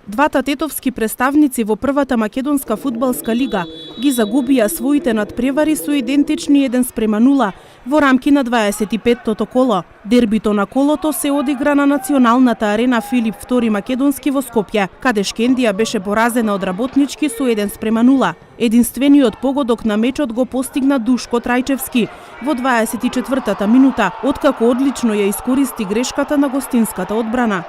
Двата тетовски представници во првата македонска фудбалска лига ги загубија своите надпревари со идентични 1:0 во рамки на 25-тото коло. Дербито на колото се одигра на националната арена Филип II Македонски во Скопје, каде Шкендија беше поразена од Работнички со 1:0. Единствениот погодок на мечот го постигна Душко Трајчевски во 24-та минута, откако одлично ја искористи грешката на гостинската одбрана.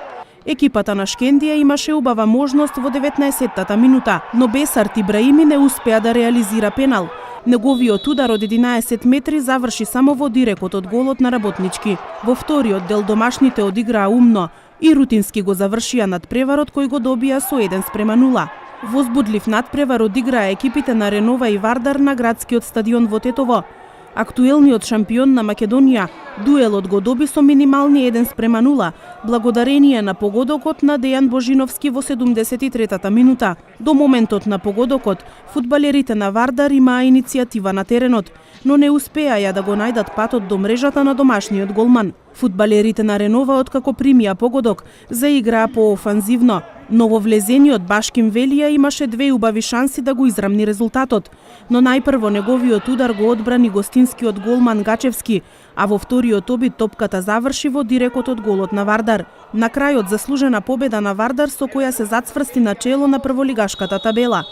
Екипата на Шкендија имаше убава можност во 19-та минута, но Бесарт Ибраими не успеа да реализира пенал. Неговиот удар од 11 метри заврши само во дирекот од голот на Работнички. Во вториот дел домашните одиграа умно и рутински го завршија надпреварот кој го добија со 1:0. Возбудлив надпревар одиграа екипите на Ренова и Вардар на градскиот стадион во Тетово. Актуелниот шампион на Македонија дуелот го доби со минимални 1:0, благодарение на погодокот на Дејан Божиновски во 73-та минута. До моментот на погодокот, фудбалерите на Вардар имаа иницијатива на теренот, но не успеа да го најдат патот до мрежата на домашниот голман. Фудбалерите на Ренова, откако примија погодок, заиграа поофанзивно. Нововлезениот Башким Велија имаше две убави шанси да го израмни резултатот, но најпрво неговиот удар го одбрани гостинскиот голман Гачевски, а во вториот обид топката заврши во дирекот од голот на Вардар. На крајот заслужена победа на Вардар со која се зацврсти на чело на прволигашката табела.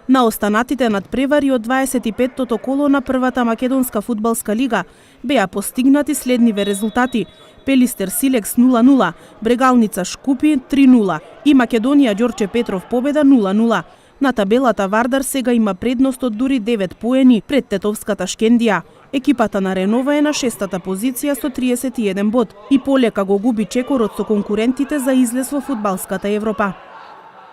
На останатите надпревари од 25-тото коло на првата македонска фудбалска лига беа постигнати следниве резултати: Пелистер Силекс 0:0, Брегалница Шкупи 3:0 и Македонија Ѓорче Петров победа 0:0. На табелата Вардар сега има предност од дури 9 поени пред тетовската Шкендија. Екипата на Ренова е на 6-та позиција со 31 бод и полека го губи чекорот со конкурентите за излез во фудбалската Европа.